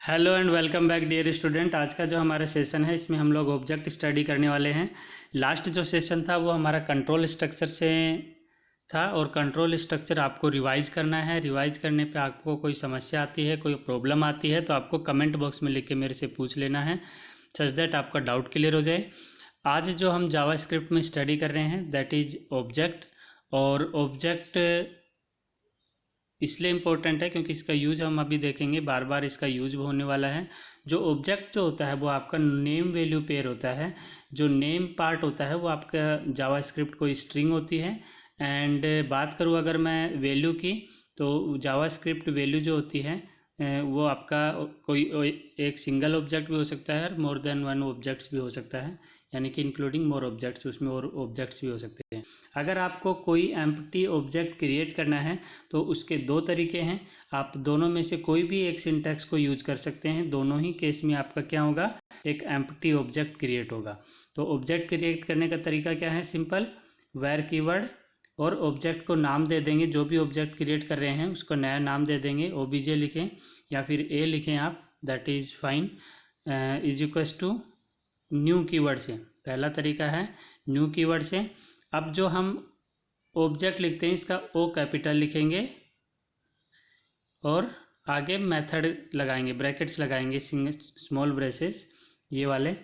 Hello and welcome back dear student. आज का जो हमारा सेशन है इसमें हम लोग ऑब्जेक्ट स्टडी करने वाले हैं। लास्ट जो सेशन था वो हमारा कंट्रोल स्ट्रक्चर से था और कंट्रोल स्ट्रक्चर आपको रिवाइज करना है। रिवाइज करने पे आपको कोई समस्या आती है, कोई प्रॉब्लम आती है तो आपको कमेंट बॉक्स में लिख के मेरे से पूछ लेना है सच दैट आपका डाउट क्लियर हो जाए। आज जो हम जावास्क्रिप्ट में स्टडी कर रहे हैं दैट इज़ ऑब्जेक्ट। और ऑब्जेक्ट इसलिए इम्पोर्टेंट है क्योंकि इसका यूज हम अभी देखेंगे, बार बार इसका यूज होने वाला है। जो ऑब्जेक्ट जो होता है वो आपका नेम वैल्यू पेयर होता है। जो नेम पार्ट होता है वो आपका जावास्क्रिप्ट कोई स्ट्रिंग होती है। एंड बात करूँ अगर मैं वैल्यू की, तो जावास्क्रिप्ट वैल्यू जो होती है वो आपका कोई एक सिंगल ऑब्जेक्ट भी हो सकता है और मोर देन वन ऑब्जेक्ट्स भी हो सकता है, यानी कि इंक्लूडिंग मोर ऑब्जेक्ट्स, उसमें और ऑब्जेक्ट्स भी हो सकते हैं। अगर आपको कोई एम्प्टी ऑब्जेक्ट क्रिएट करना है तो उसके दो तरीके हैं। आप दोनों में से कोई भी एक सिंटैक्स को यूज कर सकते हैं। दोनों ही केस में आपका क्या होगा, एक एम्प्टी ऑब्जेक्ट क्रिएट होगा। तो ऑब्जेक्ट क्रिएट करने का तरीका क्या है, सिंपल, वेर कीवर्ड और ऑब्जेक्ट को नाम दे देंगे। जो भी ऑब्जेक्ट क्रिएट कर रहे हैं उसको नया नाम दे देंगे, ओबीजे लिखें या फिर ए लिखें आप, that is fine. Is equals to new keyword से, पहला तरीका है न्यू कीवर्ड से। अब जो हम ऑब्जेक्ट लिखते हैं इसका ओ कैपिटल लिखेंगे और आगे मेथड लगाएंगे, ब्रैकेट्स लगाएंगे, स्मॉल ब्रेसेस ये वाले,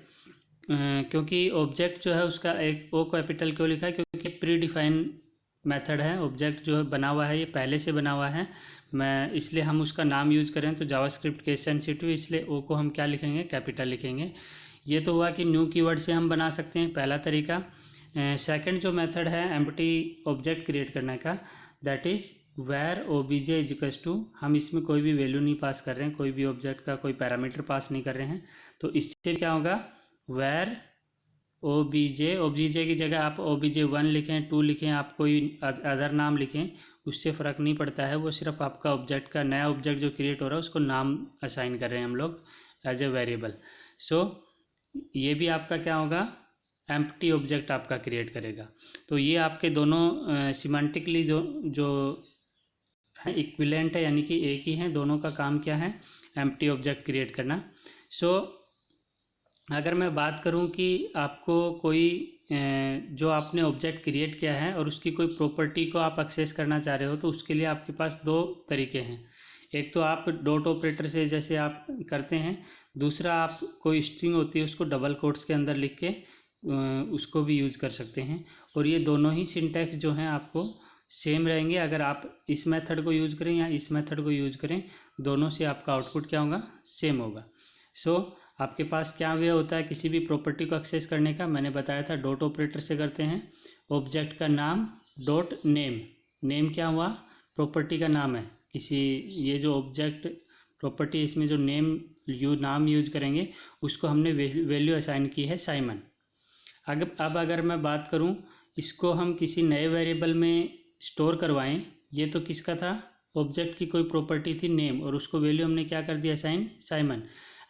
क्योंकि ऑब्जेक्ट जो है उसका एक ओ कैपिटल क्यों लिखा है, क्योंकि प्री डिफाइन मेथड है। ऑब्जेक्ट जो बना हुआ है ये पहले से बना हुआ है, मैं इसलिए हम उसका नाम यूज करें तो जावास्क्रिप्ट केस सेंसिटिव, इसलिए ओ को हम क्या लिखेंगे, कैपिटल लिखेंगे। ये तो हुआ कि न्यू कीवर्ड से हम बना सकते हैं, पहला तरीका। सेकंड जो मेथड है एम्प्टी ऑब्जेक्ट क्रिएट करने का, that is where OBJ is equals to, हम इसमें कोई भी वैल्यू नहीं पास कर रहे हैं, कोई भी ऑब्जेक्ट का कोई पैरामीटर पास नहीं कर रहे हैं। तो इससे क्या होगा, वेर ओबीजे, ओबीजे की जगह आप ओबीजे 1 लिखें, 2 लिखें, आप कोई अदर नाम लिखें, उससे फ़र्क नहीं पड़ता है। वो सिर्फ आपका ऑब्जेक्ट का नया ऑब्जेक्ट जो क्रिएट हो रहा है उसको नाम असाइन कर रहे हैं हम लोग एज ए वेरिएबल। सो ये भी आपका क्या होगा, एम्प्टी ऑब्जेक्ट आपका क्रिएट करेगा। तो ये आपके दोनों सिमेंटिकली जो है इक्विवेलेंट है, यानी कि एक ही है। दोनों का काम क्या है, एम्प्टी ऑब्जेक्ट क्रिएट करना। सो अगर मैं बात करूं कि आपको कोई जो आपने ऑब्जेक्ट क्रिएट किया है और उसकी कोई प्रॉपर्टी को आप एक्सेस करना चाह रहे हो, तो उसके लिए आपके पास दो तरीके हैं। एक तो आप डॉट ऑपरेटर से जैसे आप करते हैं, दूसरा आप कोई स्ट्रिंग होती है उसको डबल कोट्स के अंदर लिख के उसको भी यूज़ कर सकते हैं। और ये दोनों ही सिंटैक्स जो हैं आपको सेम रहेंगे। अगर आप इस मेथड को यूज़ करें या इस मेथड को यूज़ करें, दोनों से आपका आउटपुट क्या होगा, सेम होगा। सो आपके पास क्या वे होता है किसी भी प्रॉपर्टी को एक्सेस करने का, मैंने बताया था डॉट ऑपरेटर से करते हैं। ऑब्जेक्ट का नाम डॉट नेम, नेम क्या हुआ, प्रॉपर्टी का नाम है किसी, ये जो ऑब्जेक्ट प्रॉपर्टी इसमें जो नाम यूज करेंगे उसको हमने वैल्यू असाइन की है साइमन। अब अगर मैं बात करूं, इसको हम किसी नए वेरिएबल में स्टोर करवाएं, ये तो किसका था, ऑब्जेक्ट की कोई प्रॉपर्टी थी नेम, और उसको वैल्यू हमने क्या कर दिया, असाइन साइमन।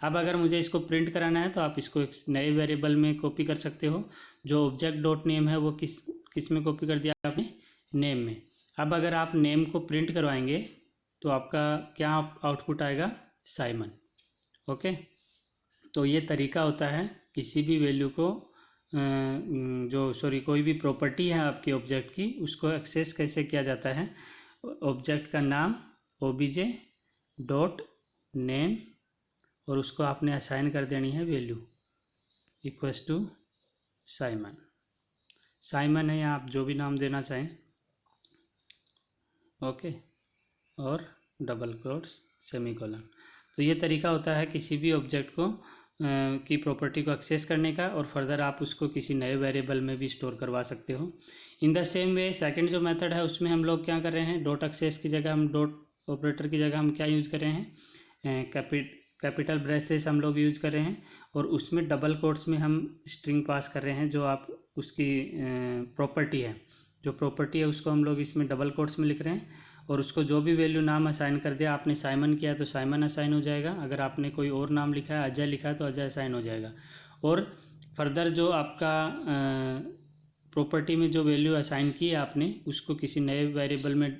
अब अगर मुझे इसको प्रिंट कराना है तो आप इसको एक नए वेरिएबल में कॉपी कर सकते हो। जो ऑब्जेक्ट डॉट नेम है वो किस में कॉपी कर दिया आपने, नेम में। अब अगर आप नेम को प्रिंट करवाएंगे तो आपका क्या आउटपुट आएगा, साइमन। ओके, तो ये तरीका होता है किसी भी वैल्यू को कोई भी प्रॉपर्टी है आपके ऑब्जेक्ट की, उसको एक्सेस कैसे किया जाता है। ऑब्जेक्ट का नाम ओबीजे डॉट नेम और उसको आपने असाइन कर देनी है value equals to Simon. Simon है या आप जो भी नाम देना चाहें, ओके, और डबल कोट्स सेमीकोलन। तो ये तरीका होता है किसी भी ऑब्जेक्ट को की प्रॉपर्टी को एक्सेस करने का, और फर्दर आप उसको किसी नए वेरिएबल में भी स्टोर करवा सकते हो। In the same way second जो मेथड है उसमें हम लोग क्या कर रहे हैं, डॉट एक्सेस की जगह हम डॉट ऑपरेटर की जगह हम क्या यूज़ कर रहे हैं, कैपिटल ब्रेसेस हम लोग यूज कर रहे हैं, और उसमें डबल कोट्स में हम स्ट्रिंग पास कर रहे हैं। जो आप उसकी प्रॉपर्टी है, जो प्रॉपर्टी है उसको हम लोग इसमें डबल कोट्स में लिख रहे हैं, और उसको जो भी वैल्यू नाम असाइन कर दिया, आपने साइमन किया तो साइमन असाइन हो जाएगा। अगर आपने कोई और नाम लिखा है, अजय लिखा है, तो अजय असाइन हो जाएगा। और फर्दर जो आपका प्रॉपर्टी में जो वैल्यू असाइन की है आपने, उसको किसी नए वेरिएबल में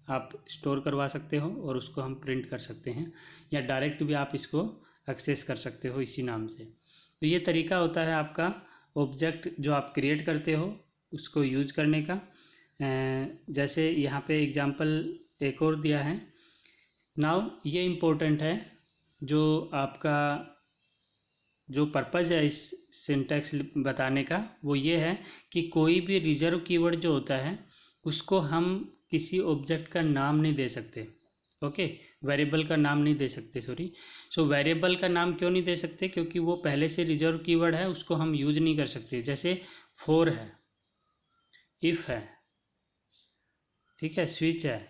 आप स्टोर करवा सकते हो और उसको हम प्रिंट कर सकते हैं, या डायरेक्ट भी आप इसको एक्सेस कर सकते हो इसी नाम से। तो ये तरीका होता है आपका ऑब्जेक्ट जो आप क्रिएट करते हो उसको यूज करने का। जैसे यहाँ पे एग्जांपल एक और दिया है। नाउ ये इम्पोर्टेंट है, जो आपका जो पर्पज़ है इस सिंटैक्स बताने का वो ये है कि कोई भी रिजर्व कीवर्ड जो होता है उसको हम किसी ऑब्जेक्ट का नाम नहीं दे सकते। ओके, वेरिएबल का नाम नहीं दे सकते, सॉरी। सो वेरिएबल का नाम क्यों नहीं दे सकते? क्योंकि वो पहले से रिजर्व कीवर्ड है, उसको हम यूज नहीं कर सकते। जैसे फॉर है, इफ़ है, ठीक है, स्विच है,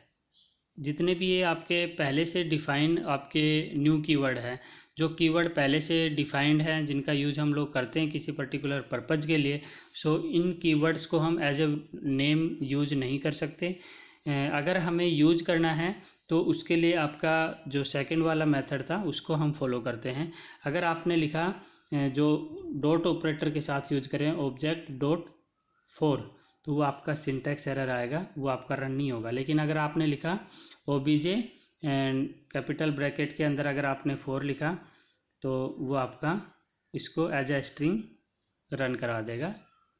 जितने भी ये आपके पहले से डिफाइन आपके न्यू कीवर्ड है, जो कीवर्ड पहले से डिफाइंड है, जिनका यूज हम लोग करते हैं किसी पर्टिकुलर पर्पज़ के लिए, सो इन कीवर्ड्स को हम एज ए नेम यूज नहीं कर सकते। अगर हमें यूज करना है तो उसके लिए आपका जो सेकंड वाला मेथड था उसको हम फॉलो करते हैं। अगर आपने लिखा जो डॉट ऑपरेटर के साथ यूज करें ऑब्जेक्ट डॉट फॉर, तो वो आपका सिंटैक्स एरर आएगा, वो आपका रन नहीं होगा। लेकिन अगर आपने लिखा ओबीजे एंड कैपिटल ब्रैकेट के अंदर अगर आपने फॉर लिखा तो वो आपका इसको एज ए स्ट्रिंग रन करा देगा,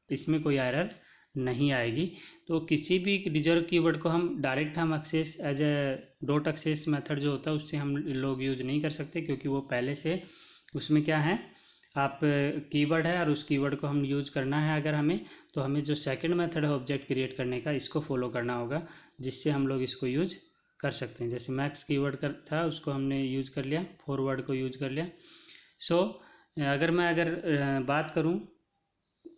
इसमें कोई एरर नहीं आएगी। तो किसी भी रिजर्व कीवर्ड को हम डायरेक्ट हम access as A dot access method जो होता है उससे हम लोग यूज नहीं कर सकते, क्योंकि वो पहले से उसमें क्या है, आप कीवर्ड है और उस कीवर्ड को हम यूज करना है अगर हमें, तो हमें जो सेकंड मेथड है ऑब्जेक्ट क्रिएट करने का इसको फॉलो करना होगा, जिससे हम लोग इसको यूज कर सकते हैं। जैसे मैक्स कीवर्ड का था उसको हमने यूज कर लिया, फॉरवर्ड को यूज कर लिया। सो अगर बात करूं,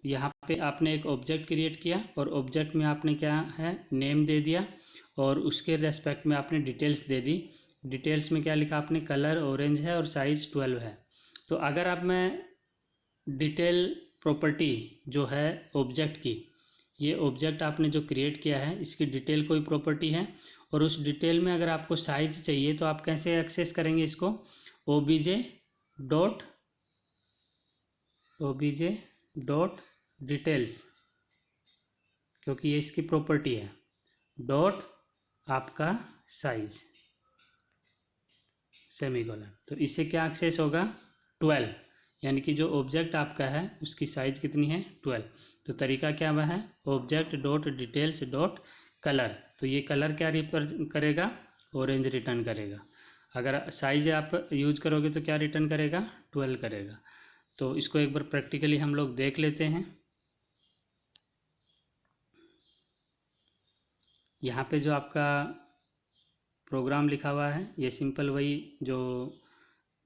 यहाँ पे आपने एक ऑब्जेक्ट क्रिएट किया और ऑब्जेक्ट में आपने क्या है, नेम दे दिया और उसके रेस्पेक्ट में आपने डिटेल्स दे दी। डिटेल्स में क्या लिखा आपने, कलर ऑरेंज है और साइज़ 12 है। तो अगर आप मैं डिटेल प्रॉपर्टी जो है ऑब्जेक्ट की, ये ऑब्जेक्ट आपने जो क्रिएट किया है इसकी डिटेल कोई प्रॉपर्टी है, और उस डिटेल में अगर आपको साइज चाहिए तो आप कैसे एक्सेस करेंगे इसको, ओबीजे डॉट डिटेल्स, क्योंकि ये इसकी प्रॉपर्टी है, डॉट आपका साइज सेमीकोलन। तो इससे क्या एक्सेस होगा, 12, यानी कि जो ऑब्जेक्ट आपका है उसकी साइज कितनी है, 12। तो तरीका क्या हुआ है, object dot details dot colour, तो ये कलर क्या रिपर करेगा, ऑरेंज रिटर्न करेगा। अगर साइज आप यूज करोगे तो क्या रिटर्न करेगा, 12 करेगा। तो इसको एक बार प्रैक्टिकली हम लोग देख लेते हैं। यहाँ पे जो आपका प्रोग्राम लिखा हुआ है ये सिंपल वही जो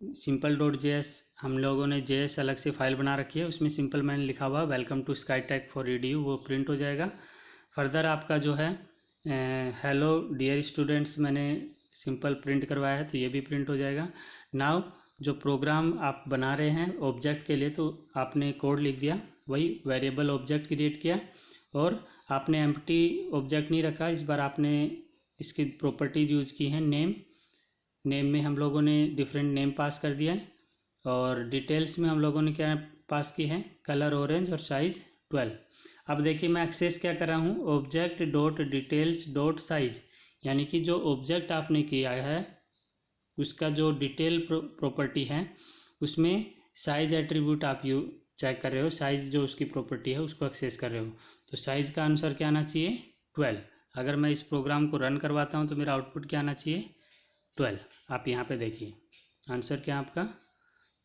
सिंपल डॉट जेएस हम लोगों ने जेएस अलग से फाइल बना रखी है, उसमें सिंपल मैंने लिखा हुआ welcome to Skytech for EDU, वो प्रिंट हो जाएगा। फर्दर आपका जो है हेलो डियर स्टूडेंट्स मैंने सिंपल प्रिंट करवाया है तो ये भी प्रिंट हो जाएगा। नाउ जो प्रोग्राम आप बना रहे हैं ऑब्जेक्ट के लिए, तो आपने कोड लिख दिया, वही वेरिएबल ऑब्जेक्ट क्रिएट किया और आपने एम्प्टी ऑब्जेक्ट नहीं रखा, इस बार आपने इसकी प्रॉपर्टीज यूज की हैं। नेम में हम लोगों ने डिफरेंट नेम पास कर दिया है, और डिटेल्स में हम लोगों ने क्या पास की है, कलर ऑरेंज और साइज 12। अब देखिए मैं एक्सेस क्या कर रहा हूँ, object dot details dot size, यानी कि जो ऑब्जेक्ट आपने किया है उसका जो डिटेल प्रॉपर्टी है उसमें साइज एट्रीब्यूट आप चेक कर रहे हो, साइज जो उसकी प्रॉपर्टी है उसको एक्सेस कर रहे हो। तो साइज का आंसर क्या आना चाहिए, 12। अगर मैं इस प्रोग्राम को रन करवाता हूँ तो मेरा आउटपुट क्या आना चाहिए, 12। आप यहाँ पे देखिए आंसर क्या आपका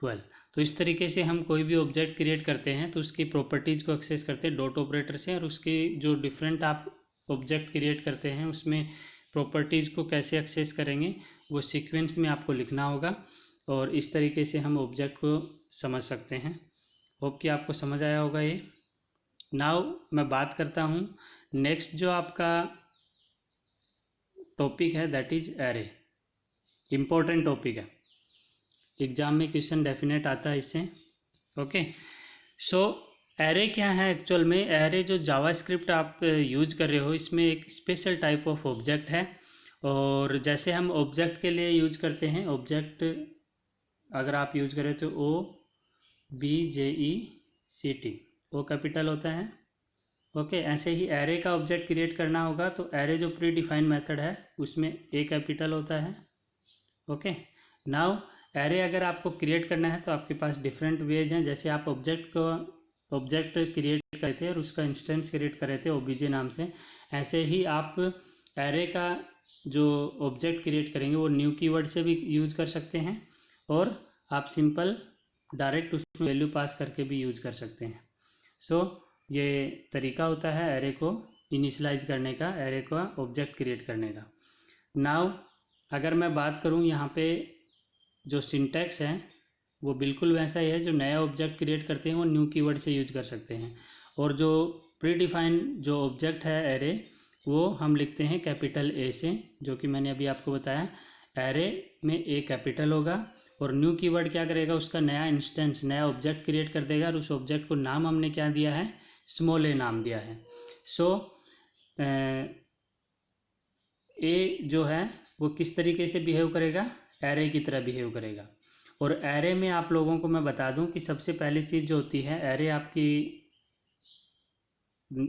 12। तो इस तरीके से हम कोई भी ऑब्जेक्ट क्रिएट करते हैं तो उसकी प्रॉपर्टीज़ को एक्सेस करते हैं डॉट ऑपरेटर से, और उसकी जो डिफरेंट आप ऑब्जेक्ट क्रिएट करते हैं उसमें प्रॉपर्टीज़ को कैसे एक्सेस करेंगे वो सीक्वेंस में आपको लिखना होगा, और इस तरीके से हम ऑब्जेक्ट को समझ सकते हैं। होप कि आपको समझ आया होगा ये। नाउ मैं बात करता हूँ नेक्स्ट जो आपका टॉपिक है that is array. Important topic है, एग्जाम में क्वेश्चन डेफिनेट आता है इससे। ओके, सो एरे क्या है एक्चुअल में, एरे जो जावास्क्रिप्ट आप यूज कर रहे हो इसमें एक स्पेशल टाइप ऑफ ऑब्जेक्ट है, और जैसे हम ऑब्जेक्ट के लिए यूज करते हैं, ऑब्जेक्ट अगर आप यूज करें तो OBJECT, ओ कैपिटल होता है ओके, ऐसे ही एरे का ऑब्जेक्ट क्रिएट करना होगा तो एरे जो प्री डिफाइंड मेथड है उसमें ए कैपिटल होता है। ओके, नाउ एरे अगर आपको क्रिएट करना है तो आपके पास डिफरेंट वेज हैं। जैसे आप ऑब्जेक्ट क्रिएट कर रहे थे और उसका इंस्टेंस क्रिएट कर रहे थे ओबीजे नाम से, ऐसे ही आप एरे का जो ऑब्जेक्ट क्रिएट करेंगे वो न्यू कीवर्ड से भी यूज कर सकते हैं और आप सिंपल डायरेक्ट उसमें वैल्यू पास करके भी यूज कर सकते हैं। सो ये तरीका होता है एरे को इनिशियलाइज करने का, एरे का ऑब्जेक्ट क्रिएट करने का। नाउ अगर मैं बात करूँ यहाँ पे जो सिंटैक्स है वो बिल्कुल वैसा ही है। जो नया ऑब्जेक्ट क्रिएट करते हैं वो न्यू कीवर्ड से यूज कर सकते हैं और जो प्री डिफाइंड जो ऑब्जेक्ट है एरे वो हम लिखते हैं कैपिटल ए से, जो कि मैंने अभी आपको बताया। एरे में ए कैपिटल होगा और न्यू कीवर्ड क्या करेगा, उसका नया इंस्टेंस, नया ऑब्जेक्ट क्रिएट कर देगा और उस ऑब्जेक्ट को नाम हमने क्या दिया है, स्मॉल ए नाम दिया है। सो ए जो है वो किस तरीके से बिहेव करेगा, एरे की तरह बिहेव करेगा। और एरे में आप लोगों को मैं बता दूं कि सबसे पहली चीज़ जो होती है एरे, आपकी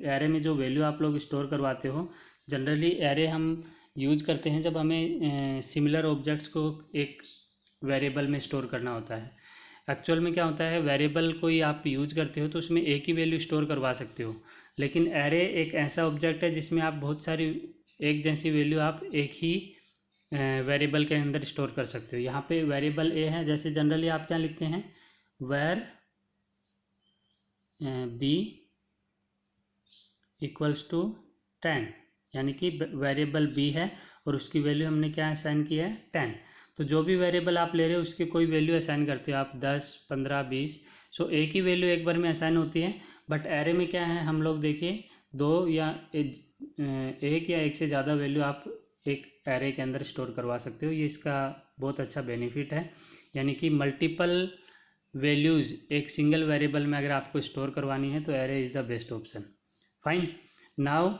एरे में जो वैल्यू आप लोग स्टोर करवाते हो, जनरली एरे हम यूज करते हैं जब हमें सिमिलर ऑब्जेक्ट्स को एक वेरिएबल में स्टोर करना होता है। एक्चुअल में क्या होता है, वेरिएबल कोई आप यूज करते हो तो उसमें एक ही वैल्यू स्टोर करवा सकते हो, लेकिन एरे एक ऐसा ऑब्जेक्ट है जिसमें आप बहुत सारी एक जैसी वैल्यू आप एक ही वेरिएबल के अंदर स्टोर कर सकते हो। यहाँ पे वेरिएबल ए है, जैसे जनरली आप क्या लिखते हैं, वेर बी इक्वल्स टू 10, यानी कि वेरिएबल बी है और उसकी वैल्यू हमने क्या असाइन किया है, 10। तो जो भी वेरिएबल आप ले रहे हो उसकी कोई वैल्यू असाइन करते हो आप, 10, 15, 20। सो एक ही वैल्यू एक बार में असाइन होती है। बट एरे में क्या है, हम लोग देखिए दो या एक या एक से ज़्यादा वैल्यू आप एक एरे के अंदर स्टोर करवा सकते हो। ये इसका बहुत अच्छा बेनिफिट है, यानी कि मल्टीपल वैल्यूज़ एक सिंगल वेरिएबल में अगर आपको स्टोर करवानी है तो array is the best option. Fine. Now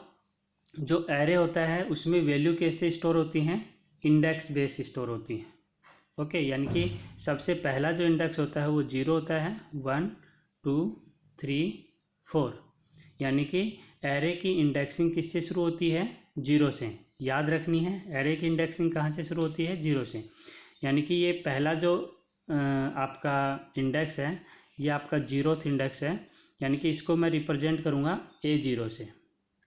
जो एरे होता है उसमें वैल्यू कैसे स्टोर होती हैं, इंडेक्स बेस स्टोर होती हैं। ओके, यानी कि सबसे पहला जो इंडेक्स होता है वो 0 होता है, 1, 2, 3, 4। यानी कि एरे की इंडेक्सिंग किससे शुरू होती है, 0 से। याद रखनी है, एरे की इंडेक्सिंग कहाँ से शुरू होती है, 0 से। यानी कि ये पहला जो आपका इंडेक्स है ये आपका 0th इंडेक्स है, यानी कि इसको मैं रिप्रेजेंट करूँगा A0 से,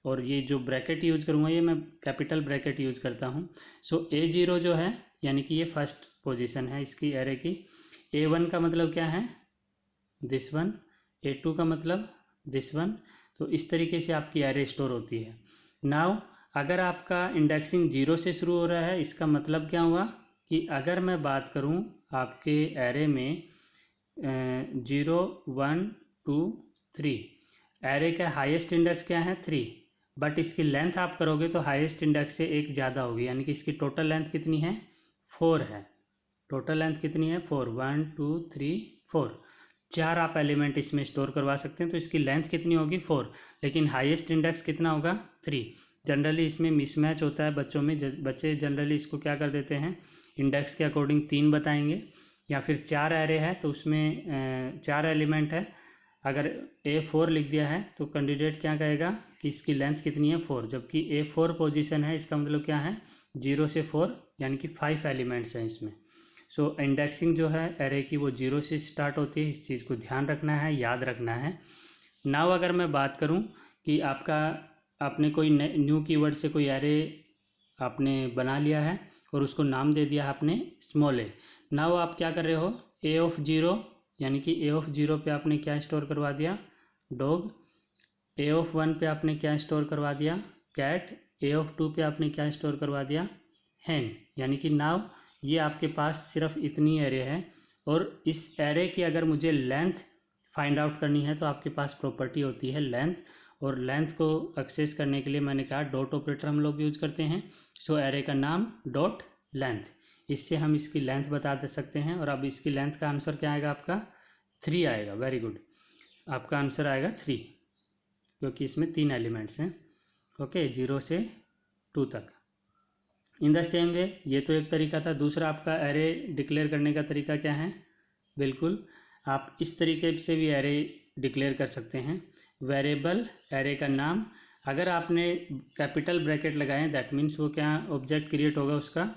और ये जो ब्रैकेट यूज करूँगा ये मैं कैपिटल ब्रैकेट यूज करता हूँ। सो A0 जो है यानी कि ये फर्स्ट पोजीशन है इसकी एरे की। A1 का मतलब क्या है, दिस वन। A2 का मतलब दिस वन। तो इस तरीके से आपकी एरे स्टोर होती है। नाउ अगर आपका इंडेक्सिंग 0 से शुरू हो रहा है, इसका मतलब क्या हुआ कि अगर मैं बात करूँ आपके एरे में 0, 1, 2, 3, एरे का हाईएस्ट इंडेक्स क्या है, 3, बट इसकी लेंथ आप करोगे तो हाईएस्ट इंडेक्स से एक ज़्यादा होगी, यानी कि इसकी टोटल लेंथ कितनी है, 4 है। टोटल लेंथ कितनी है, 4, 1, 2, 3, 4। 4 आप एलिमेंट इसमें स्टोर करवा सकते हैं तो इसकी लेंथ कितनी होगी, 4, लेकिन हाईएस्ट इंडेक्स कितना होगा, 3। जनरली इसमें मिसमैच होता है बच्चों में, बच्चे जनरली इसको क्या कर देते हैं, इंडेक्स के अकॉर्डिंग 3 बताएंगे, या फिर 4 एरे है तो उसमें 4 एलिमेंट है, अगर A4 लिख दिया है तो कैंडिडेट क्या कहेगा कि इसकी लेंथ कितनी है, 4, जबकि A4 पोजीशन है, इसका मतलब क्या है, 0 से 4, यानी कि 5 एलिमेंट्स हैं इसमें। सो इंडेक्सिंग जो है एरे की वो 0 से स्टार्ट होती है, इस चीज़ को ध्यान रखना है, याद रखना है। नाउ अगर मैं बात करूं कि आपने कोई न्यू कीवर्ड से कोई एरे आपने बना लिया है और उसको नाम दे दिया आपने स्मॉल ए। नाउ आप क्या कर रहे हो, A0, यानी कि A0 पे आपने क्या स्टोर करवा दिया, डॉग। A1 पे आपने क्या स्टोर करवा दिया, कैट। A2 पे आपने क्या स्टोर करवा दिया, हैन। यानी कि नाउ ये आपके पास सिर्फ इतनी एरे है, और इस एरे की अगर मुझे लेंथ फाइंड आउट करनी है तो आपके पास प्रॉपर्टी होती है लेंथ, और लेंथ को एक्सेस करने के लिए मैंने कहा डॉट ऑपरेटर हम लोग यूज करते हैं। सो एरे का नाम डॉट लेंथ, इससे हम इसकी लेंथ बता दे सकते हैं। और अब इसकी लेंथ का आंसर क्या आएगा आपका, 3 आएगा। वेरी गुड, आपका आंसर आएगा 3, क्योंकि इसमें 3 एलिमेंट्स हैं। ओके, 0 से 2 तक। इन द सेम वे, ये तो एक तरीका था। दूसरा आपका एरे डिक्लेयर करने का तरीका क्या है, बिल्कुल आप इस तरीके से भी एरे डिक्लेयर कर सकते हैं। वेरिएबल एरे का नाम, अगर आपने कैपिटल ब्रैकेट लगाए दैट मीन्स वो क्या ऑब्जेक्ट क्रिएट होगा, उसका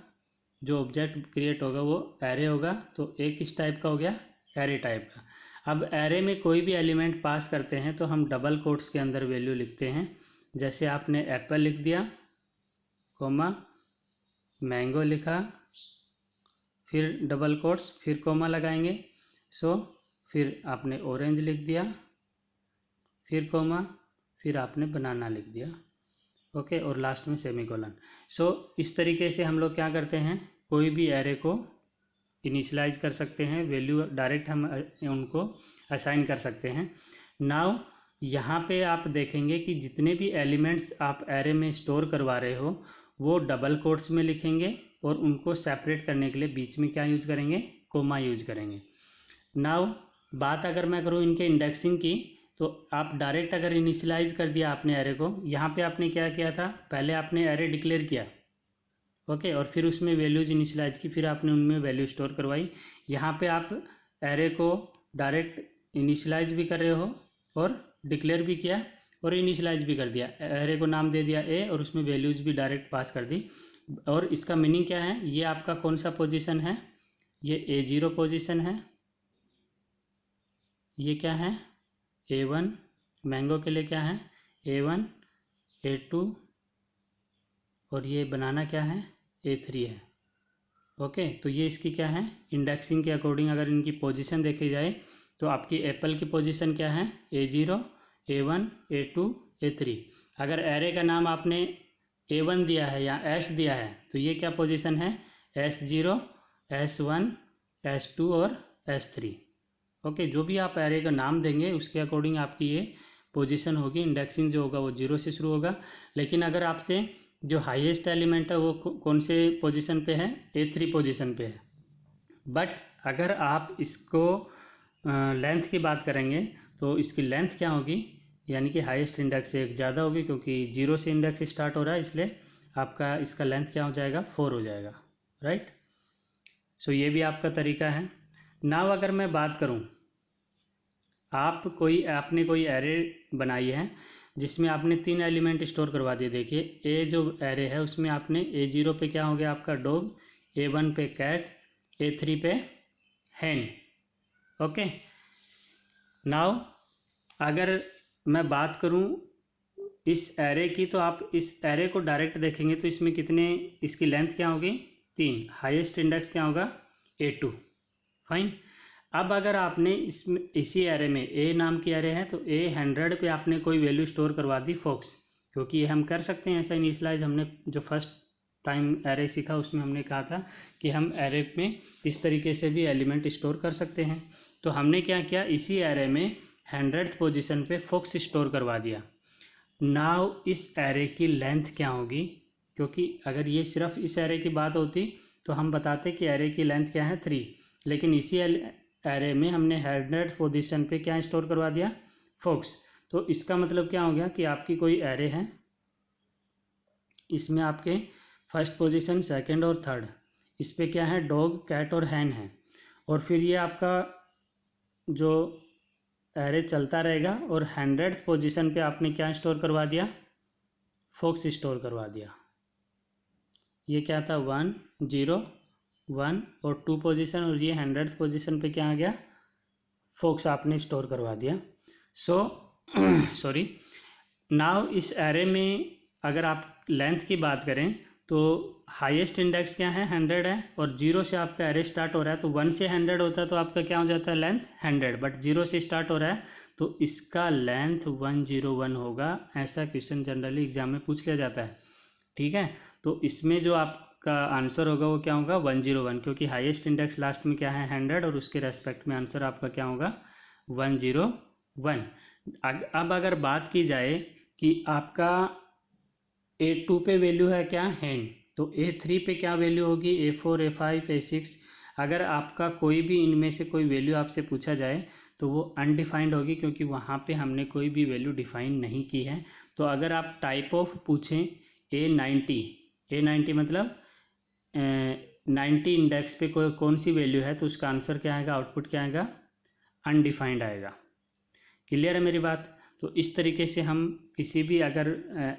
जो ऑब्जेक्ट क्रिएट होगा वो एरे होगा। तो एक किस टाइप का हो गया, एरे टाइप का। अब एरे में कोई भी एलिमेंट पास करते हैं तो हम डबल कोट्स के अंदर वैल्यू लिखते हैं। जैसे आपने एप्पल लिख दिया, कोमा, मैंगो लिखा, फिर डबल कोट्स, फिर कोमा लगाएंगे, सो फिर आपने ऑरेंज लिख दिया, फिर कोमा, फिर आपने बनाना लिख दिया, ओके, और लास्ट में सेमीकोलन। सो इस तरीके से हम लोग क्या करते हैं, कोई भी एरे को इनिशियलाइज कर सकते हैं, वैल्यू डायरेक्ट हम उनको असाइन कर सकते हैं। नाउ यहाँ पे आप देखेंगे कि जितने भी एलिमेंट्स आप एरे में स्टोर करवा रहे हो वो डबल कोट्स में लिखेंगे और उनको सेपरेट करने के लिए बीच में क्या यूज करेंगे, कोमा यूज करेंगे। नाउ बात अगर मैं करूँ इनके इंडेक्सिंग की, तो आप डायरेक्ट अगर इनिशियलाइज कर दिया आपने एरे को, यहाँ पे आपने क्या किया था, पहले आपने एरे डिक्लेयर किया, ओके, और फिर उसमें वैल्यूज इनिशियलाइज की, फिर आपने उनमें वैल्यू स्टोर करवाई। यहाँ पे आप एरे को डायरेक्ट इनिशियलाइज भी कर रहे हो और डिक्लेयर भी किया और इनिशियलाइज भी कर दिया। एरे को नाम दे दिया ए और उसमें वैल्यूज भी डायरेक्ट पास कर दी। और इसका मीनिंग क्या है, ये आपका कौन सा पोजीशन है, ये A0 पोजीशन है, ये क्या है A1, मैंगो के लिए क्या है A1, A2 और ये बनाना क्या है A3 है, ओके। तो ये इसकी क्या है, इंडेक्सिंग के अकॉर्डिंग अगर इनकी पोजीशन देखी जाए तो आपकी एप्पल की पोजीशन क्या है A0, A1, A2, A3। अगर एरे का नाम आपने A1 दिया है या S दिया है तो ये क्या पोजीशन है S0, S1, S2 और S3, ओके। जो भी आप एरे का नाम देंगे उसके अकॉर्डिंग आपकी ये पोजीशन होगी, इंडेक्सिंग जो होगा वो 0 से शुरू होगा। लेकिन अगर आपसे जो हाईएस्ट एलिमेंट है वो कौन से पोजीशन पे है, A3 पोजीशन पे है। बट अगर आप इसको लेंथ की बात करेंगे तो इसकी लेंथ क्या होगी, यानी कि हाईएस्ट इंडेक्स से एक ज़्यादा होगी, क्योंकि 0 से इंडेक्स स्टार्ट हो रहा है, इसलिए आपका इसका लेंथ क्या हो जाएगा 4 हो जाएगा, राइट। सो ये भी आपका तरीका है। नाउ अगर मैं बात करूँ, आपने कोई एरे बनाई है जिसमें आपने 3 एलिमेंट स्टोर करवा दिए। देखिए ए जो एरे है उसमें आपने A0 पे क्या हो गया आपका डॉग, A1 पे कैट, A3 पे हैन, ओके। नाउ अगर मैं बात करूं इस एरे की, तो आप इस एरे को डायरेक्ट देखेंगे तो इसमें कितने, इसकी लेंथ क्या होगी 3, हाईएस्ट इंडेक्स क्या होगा A2, फाइन। अब अगर आपने इसमें इसी एरे में ए नाम की एरे है तो A100 पे आपने कोई वैल्यू स्टोर करवा दी फॉक्स, क्योंकि ये हम कर सकते हैं ऐसा इनिशियलाइज। हमने जो फर्स्ट टाइम एरे सीखा उसमें हमने कहा था कि हम एरे में इस तरीके से भी एलिमेंट स्टोर कर सकते हैं। तो हमने क्या किया, इसी एरे में 100th पोजीशन पे फॉक्स स्टोर करवा दिया। नाउ इस एरे की लेंथ क्या होगी, क्योंकि अगर ये सिर्फ इस एरे की बात होती तो हम बताते कि एरे की लेंथ क्या है 3, लेकिन इसी एरे में हमने 100th पोजीशन पे क्या स्टोर करवा दिया, फॉक्स। तो इसका मतलब क्या हो गया कि आपकी कोई एरे है, इसमें आपके फर्स्ट पोजीशन, सेकंड और थर्ड, इस पे क्या है डॉग, कैट और हैन है, और फिर ये आपका जो एरे चलता रहेगा और 100th पोजीशन पे आपने क्या स्टोर करवा दिया, फॉक्स स्टोर करवा दिया। ये क्या था 1, 0, 1 और 2 पोजीशन, और ये 100th पोजीशन पे क्या आ गया, फॉक्स आपने स्टोर करवा दिया। सो सॉरी, नाउ इस एरे में अगर आप लेंथ की बात करें तो हाईएस्ट इंडेक्स क्या है 100 है, और 0 से आपका एरे स्टार्ट हो रहा है, तो 1 से 100 होता है तो आपका क्या हो जाता है लेंथ 100, बट 0 से स्टार्ट हो रहा है तो इसका लेंथ 101 होगा। ऐसा क्वेश्चन जनरली एग्जाम में पूछ लिया जाता है, ठीक है। तो इसमें जो आपका आंसर होगा वो क्या होगा 101, क्योंकि हाईएस्ट इंडेक्स लास्ट में क्या है 100 और उसके रेस्पेक्ट में आंसर आपका क्या होगा 101। अब अगर बात की जाए कि आपका A2 पे वैल्यू है क्या हैन, तो A3 पे क्या वैल्यू होगी A4, A5, A6। अगर आपका कोई भी इनमें से कोई वैल्यू आपसे पूछा जाए तो वो अनडिफाइंड होगी, क्योंकि वहाँ पे हमने कोई भी वैल्यू डिफाइन नहीं की है। तो अगर आप टाइप ऑफ पूछें A90 मतलब 90 इंडेक्स पे कोई कौन सी वैल्यू है, तो उसका आंसर क्या आएगा, आउटपुट क्या आएगा अनडिफाइंड आएगा। क्लियर है मेरी बात। तो इस तरीके से हम किसी भी अगर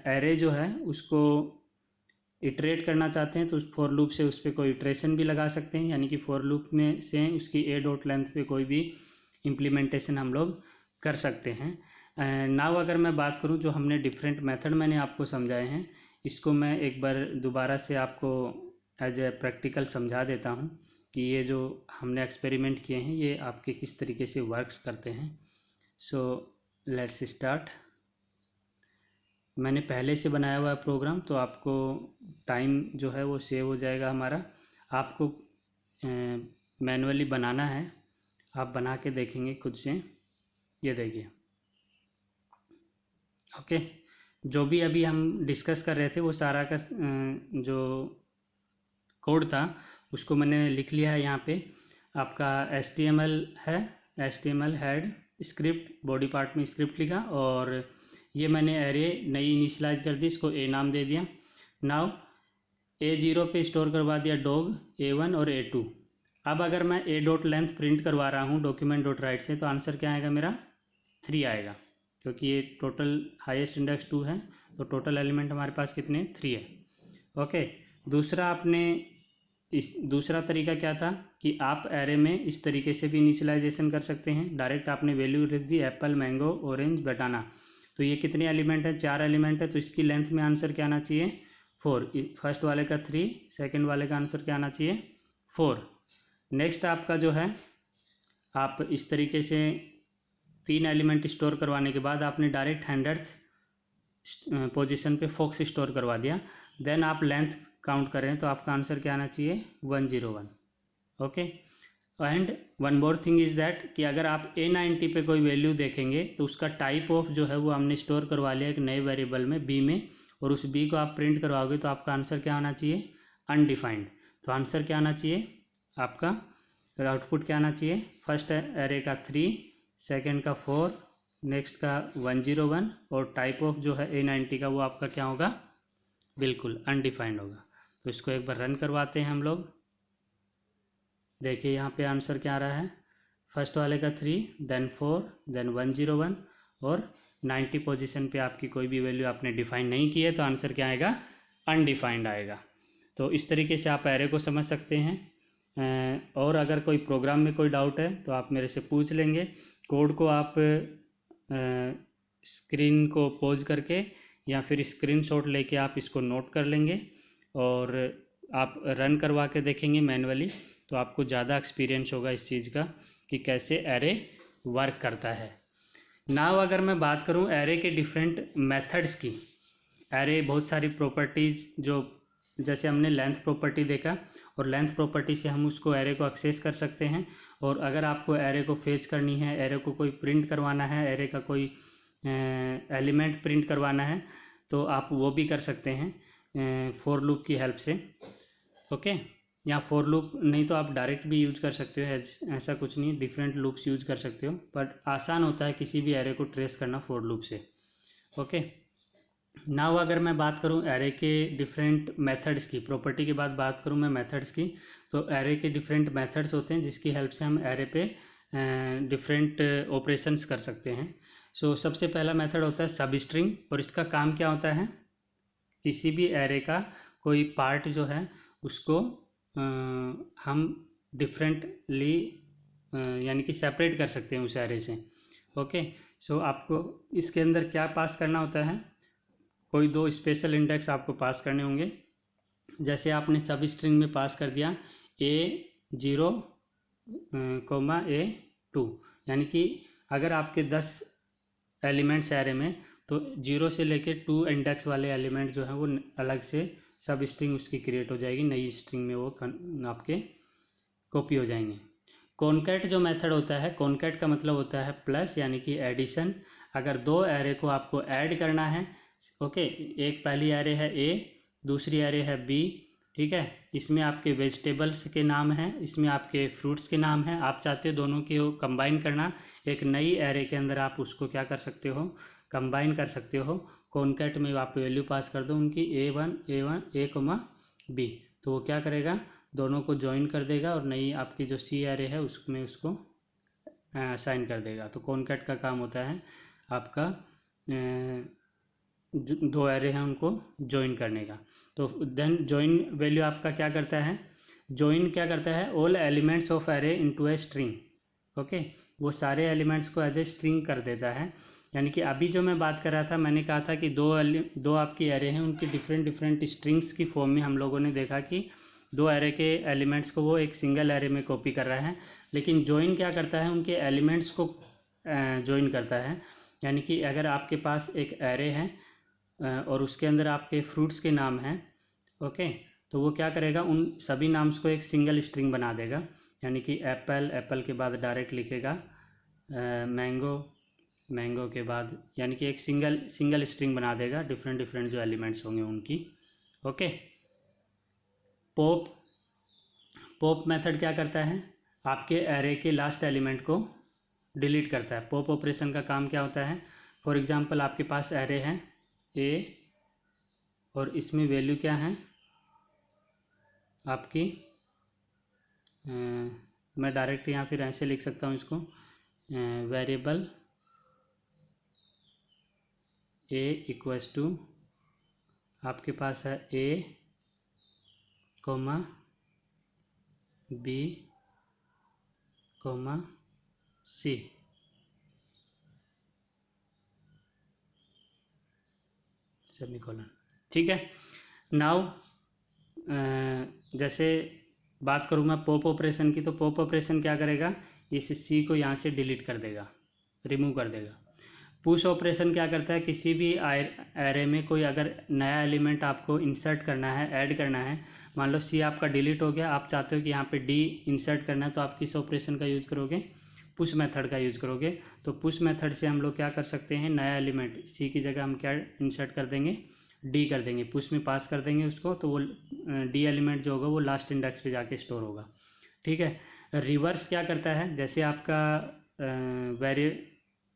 एरे जो है उसको इटरेट करना चाहते हैं तो उस फॉर लूप से उस पर कोई इटरेशन भी लगा सकते हैं, यानी कि फॉर लूप में से उसकी ए डॉट लेंथ पे कोई भी इम्प्लीमेंटेशन हम लोग कर सकते हैं। नाउ अगर मैं बात करूं, जो हमने डिफरेंट मेथड मैंने आपको समझाए हैं, इसको मैं एक बार दोबारा से आपको एज ए प्रैक्टिकल समझा देता हूं कि ये जो हमने एक्सपेरिमेंट किए हैं ये आपके किस तरीके से वर्क्स करते हैं। So let's start. मैंने पहले से बनाया हुआ प्रोग्राम, तो आपको टाइम जो है वो सेव हो जाएगा हमारा। आपको मैनुअली बनाना है, आप बना के देखेंगे खुद से। ये देखिए, ओके। जो भी अभी हम डिस्कस कर रहे थे वो सारा का जो कोड था उसको मैंने लिख लिया है यहाँ पे। आपका HTML है, HTML head script, body part में स्क्रिप्ट लिखा, और ये मैंने एरे नई इनिशियलाइज कर दी, इसको A नाम दे दिया। नाउ A0 पे स्टोर करवा दिया डॉग, A1 और A2। अब अगर मैं A डॉट लेंथ प्रिंट करवा रहा हूँ डॉक्यूमेंट डॉट राइट से, तो आंसर क्या आएगा मेरा 3 आएगा, क्योंकि ये टोटल हाईएस्ट इंडेक्स 2 है, तो टोटल एलिमेंट हमारे पास कितने 3 है। ओके। दूसरा तरीका क्या था कि आप एरे में इस तरीके से भी इनिशियलाइजेशन कर सकते हैं। डायरेक्ट आपने वैल्यू लिख दी एप्पल, मैंगो, ऑरेंज, बनाना। तो ये कितने एलिमेंट है, 4 एलिमेंट है, तो इसकी लेंथ में आंसर क्या आना चाहिए 4। फर्स्ट वाले का 3, सेकंड वाले का आंसर क्या आना चाहिए 4। नेक्स्ट आपका जो है, आप इस तरीके से 3 एलिमेंट स्टोर करवाने के बाद आपने डायरेक्ट 100th पोजीशन पे फॉक्स स्टोर करवा दिया। देन आप लेंथ काउंट करें तो आपका आंसर क्या आना चाहिए 101। Okay. And one more thing is that कि अगर आप A90 पे कोई वैल्यू देखेंगे तो उसका टाइप ऑफ जो है वो हमने स्टोर करवा लिया एक नए वेरिएबल में B में, और उस B को आप प्रिंट करवाओगे तो आपका आंसर क्या आना चाहिए अनडिफाइंड। तो आंसर क्या आना चाहिए आपका, आउटपुट क्या आना चाहिए, फर्स्ट एरे का 3, सेकेंड का 4, नेक्स्ट का 101, और टाइप ऑफ जो है A90 का वो आपका क्या होगा, बिल्कुल अनडिफाइंड होगा। तो इसको एक बार रन करवाते हैं हम लोग। देखिए यहाँ पे आंसर क्या आ रहा है, फर्स्ट वाले का 3, देन 4, देन 101, और 90 पोजीशन पे आपकी कोई भी वैल्यू आपने डिफाइन नहीं की है, तो आंसर क्या आएगा अनडिफाइंड आएगा। तो इस तरीके से आप एरे को समझ सकते हैं। और अगर कोई प्रोग्राम में कोई डाउट है तो आप मेरे से पूछ लेंगे। कोड को आप स्क्रीन को पॉज करके या फिर स्क्रीनशॉट लेके आप इसको नोट कर लेंगे, और आप रन करवा के देखेंगे मैनुअली, तो आपको ज़्यादा एक्सपीरियंस होगा इस चीज़ का कि कैसे एरे वर्क करता है। नाउ अगर मैं बात करूं एरे के डिफरेंट मेथड्स की, एरे बहुत सारी प्रॉपर्टीज़, जो जैसे हमने लेंथ प्रॉपर्टी देखा, और लेंथ प्रॉपर्टी से हम उसको एरे को एक्सेस कर सकते हैं। और अगर आपको एरे को फेच करनी है, एरे को कोई प्रिंट करवाना है, एरे का कोई एलिमेंट प्रिंट करवाना है, तो आप वो भी कर सकते हैं फॉर लूप की हेल्प से। ओके। या फॉर लूप नहीं तो आप डायरेक्ट भी यूज कर सकते हो, ऐसा कुछ नहीं, डिफरेंट लूप्स यूज कर सकते हो, बट आसान होता है किसी भी एरे को ट्रेस करना फॉर लूप से। ओके। नाउ अगर मैं बात करूं एरे के डिफरेंट मेथड्स की, प्रॉपर्टी के बाद बात करूं मैं मेथड्स की, तो एरे के डिफरेंट मेथड्स होते हैं जिसकी हेल्प से हम एरे पे डिफरेंट ऑपरेशंस कर सकते हैं। सो सबसे पहला मेथड होता है सब स्ट्रिंग, और इसका काम क्या होता है, किसी भी एरे का कोई पार्ट जो है उसको हम डिफरेंटली यानी कि सेपरेट कर सकते हैं उस एरे से। ओके। सो आपको इसके अंदर क्या पास करना होता है, कोई 2 स्पेशल इंडेक्स आपको पास करने होंगे। जैसे आपने सब स्ट्रिंग में पास कर दिया A0, A2, यानी कि अगर आपके 10 एलिमेंट्स एरे में, तो 0 से लेके 2 इंडेक्स वाले एलिमेंट जो है वो अलग से सब स्ट्रिंग उसकी क्रिएट हो जाएगी, नई स्ट्रिंग में वो आपके कॉपी हो जाएंगे। कॉनकैट जो मेथड होता है, कॉनकैट का मतलब होता है प्लस, यानी कि एडिशन। अगर 2 एरे को आपको ऐड करना है, ओके, एक पहली एरे है A, दूसरी एरे है B, ठीक है, इसमें आपके वेजिटेबल्स के नाम हैं, इसमें आपके फ्रूट्स के नाम हैं, आप चाहते हो दोनों को कंबाइन करना एक नई एरे के अंदर, आप उसको क्या कर सकते हो, कंबाइन कर सकते हो। कॉनकैट में आप वैल्यू पास कर दो उनकी A1, A, B, तो वो क्या करेगा, दोनों को ज्वाइन कर देगा और नई आपकी जो C एरे है उसमें उसको असाइन कर देगा। तो कॉनकैट का काम होता है आपका दो एरे हैं उनको ज्वाइन करने का। तो देन ज्वाइन वैल्यू आपका क्या करता है, ज्वाइन क्या करता है, all elements of array into a string. Okay, वो सारे एलिमेंट्स को एज ए स्ट्रिंग कर देता है। यानी कि अभी जो मैं बात कर रहा था, मैंने कहा था कि दो आपकी एरे हैं, उनकी डिफरेंट डिफरेंट स्ट्रिंग्स की फॉर्म में हम लोगों ने देखा कि दो एरे के एलिमेंट्स को वो एक सिंगल एरे में कॉपी कर रहा है। लेकिन ज्वाइन क्या करता है, उनके एलिमेंट्स को ज्वाइन करता है। यानी कि अगर आपके पास एक एरे है और उसके अंदर आपके फ्रूट्स के नाम हैं, ओके, तो वो क्या करेगा, उन सभी नाम्स को एक सिंगल स्ट्रिंग बना देगा। यानी कि एप्पल, एप्पल के बाद डायरेक्ट लिखेगा मैंगो, मैंगो के बाद, यानी कि एक सिंगल स्ट्रिंग बना देगा डिफरेंट डिफरेंट जो एलिमेंट्स होंगे उनकी। ओके, पॉप मेथड क्या करता है, आपके एरे के लास्ट एलिमेंट को डिलीट करता है। पॉप ऑपरेशन का काम क्या होता है, फॉर एग्जांपल आपके पास एरे है ए और इसमें वैल्यू क्या है आपकी, मैं डायरेक्ट यहाँ फिर ऐसे लिख सकता हूँ इसको, वेरिएबल ए इक्वल्स टू आपके पास है A comma B comma C. Semicolon, ठीक है। नाउ जैसे बात करूँ मैं पॉप ऑपरेशन की, तो पॉप ऑपरेशन क्या करेगा, इस सी को यहाँ से डिलीट कर देगा, रिमूव कर देगा। पुश ऑपरेशन क्या करता है, किसी भी एरे में कोई अगर नया एलिमेंट आपको इंसर्ट करना है, ऐड करना है, मान लो सी आपका डिलीट हो गया, आप चाहते हो कि यहाँ पे डी इंसर्ट करना है, तो आप किस ऑपरेशन का यूज़ करोगे, पुश मेथड का यूज़ करोगे। तो पुश मेथड से हम लोग क्या कर सकते हैं, नया एलिमेंट सी की जगह हम क्या इंसर्ट कर देंगे, डी कर देंगे, पुश में पास कर देंगे उसको, तो वो डी एलिमेंट जो होगा वो लास्ट इंडेक्स पे जाके स्टोर होगा। ठीक है। रिवर्स क्या करता है, जैसे आपका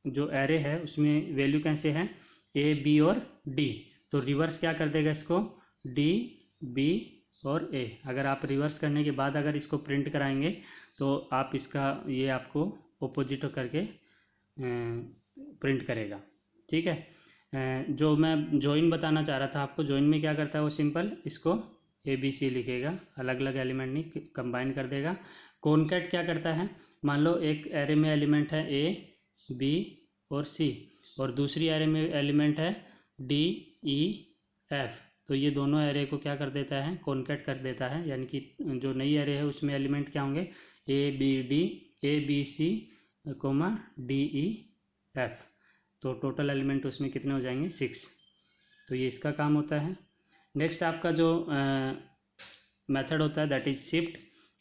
जो एरे है उसमें वैल्यू कैसे है ए बी और डी, तो रिवर्स क्या कर देगा इसको, डी बी और ए। अगर आप रिवर्स करने के बाद अगर इसको प्रिंट कराएंगे तो आप इसका ये आपको ओपोजिट करके प्रिंट करेगा। ठीक है। जो मैं जॉइन बताना चाह रहा था आपको, जॉइन में क्या करता है वो सिंपल इसको ए बी सी लिखेगा, अलग अलग एलिमेंट नहीं, कंबाइन कर देगा। कॉनकैट क्या करता है, मान लो एक एरे में एलिमेंट है ए बी और सी और दूसरी एरे में एलिमेंट है डी ई एफ, तो ये दोनों एरे को क्या कर देता है, कॉनकैट कर देता है। यानी कि जो नई एरे है उसमें एलिमेंट क्या होंगे, A B C comma D E F, तो टोटल एलिमेंट उसमें कितने हो जाएंगे 6। तो ये इसका काम होता है। नेक्स्ट आपका जो मेथड होता है दैट इज शिफ्ट।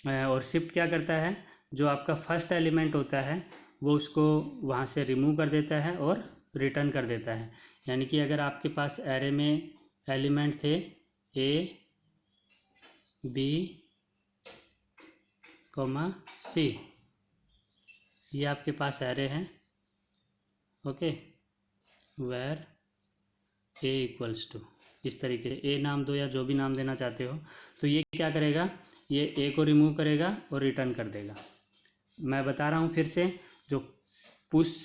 और शिफ्ट क्या करता है, जो आपका फर्स्ट एलिमेंट होता है वो उसको वहाँ से रिमूव कर देता है और रिटर्न कर देता है। यानी कि अगर आपके पास एरे में एलिमेंट थे ए बी कोमा सी, ये आपके पास एरे हैं, okay, where A equals to, इस तरीके से ए नाम दो या जो भी नाम देना चाहते हो। तो ये क्या करेगा, ये ए को रिमूव करेगा और रिटर्न कर देगा। मैं बता रहा हूँ फिर से, जो पुश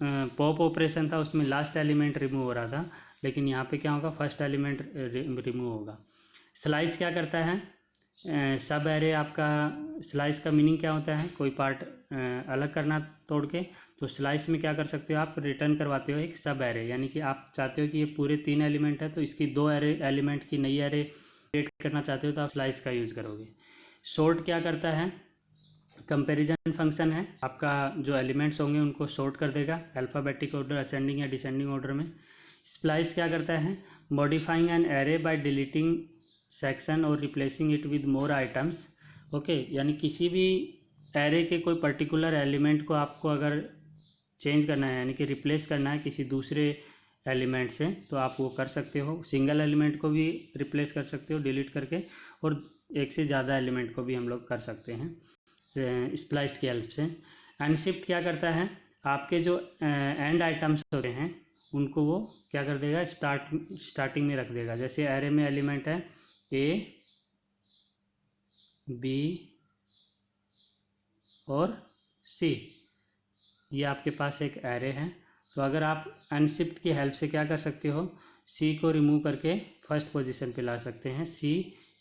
पॉप ऑपरेशन था उसमें लास्ट एलिमेंट रिमूव हो रहा था, लेकिन यहाँ पे क्या होगा, फर्स्ट एलिमेंट रिमूव होगा। स्लाइस क्या करता है, सब एरे आपका, स्लाइस का मीनिंग क्या होता है, कोई पार्ट अलग करना तोड़ के, तो स्लाइस में क्या कर सकते हो आप, रिटर्न करवाते हो एक सब एरे। यानी कि आप चाहते हो कि ये पूरे 3 एलिमेंट है तो इसकी 2 एलिमेंट की नई एरे क्रिएट करना चाहते हो तो आप स्लाइस का यूज़ करोगे। सॉर्ट क्या करता है, कंपैरिजन फंक्शन है, आपका जो एलिमेंट्स होंगे उनको सॉर्ट कर देगा अल्फ़ाबेटिक ऑर्डर, असेंडिंग या डिसेंडिंग ऑर्डर में। स्प्लाइस क्या करता है, modifying an array by deleting section और replacing it with more items. Okay, यानी किसी भी एरे के कोई पर्टिकुलर एलिमेंट को आपको अगर चेंज करना है, यानी कि रिप्लेस करना है किसी दूसरे एलिमेंट से, तो आप वो कर सकते हो। सिंगल एलिमेंट को भी रिप्लेस कर सकते हो डिलीट करके, और एक से ज़्यादा एलिमेंट को भी हम लोग कर सकते हैं स्प्लाइस की हेल्प से। अनशिफ्ट क्या करता है, आपके जो एंड आइटम्स होते हैं उनको वो क्या कर देगा, स्टार्टिंग में रख देगा। जैसे एरे में एलिमेंट है ए बी और सी, ये आपके पास एक एरे है, तो अगर आप अनशिफ्ट की हेल्प से क्या कर सकते हो, सी को रिमूव करके फर्स्ट पोजीशन पे ला सकते हैं। सी,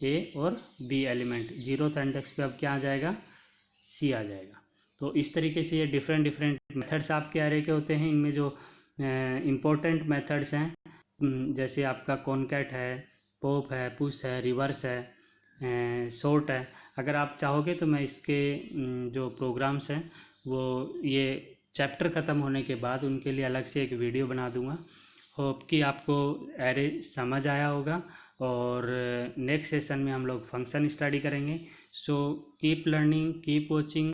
ए और बी एलिमेंट, 0th इंडेक्स पे अब क्या आ जाएगा, सी आ जाएगा। तो इस तरीके से ये डिफरेंट डिफरेंट मेथड्स आपके एरे के होते हैं। इनमें जो इम्पोर्टेंट मेथड्स हैं, जैसे आपका कॉनकैट है, पॉप है, पुश है, रिवर्स है, सॉर्ट है। अगर आप चाहोगे तो मैं इसके जो प्रोग्राम्स हैं वो ये चैप्टर ख़त्म होने के बाद उनके लिए अलग से एक वीडियो बना दूंगा। होप कि आपको एरे समझ आया होगा, और नेक्स्ट सेशन में हम लोग फंक्शन स्टडी करेंगे। So keep learning, keep watching.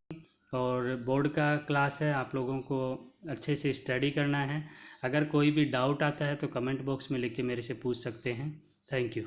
और बोर्ड का क्लास है, आप लोगों को अच्छे से स्टडी करना है। अगर कोई भी डाउट आता है तो कमेंट बॉक्स में लिख के मेरे से पूछ सकते हैं। Thank you.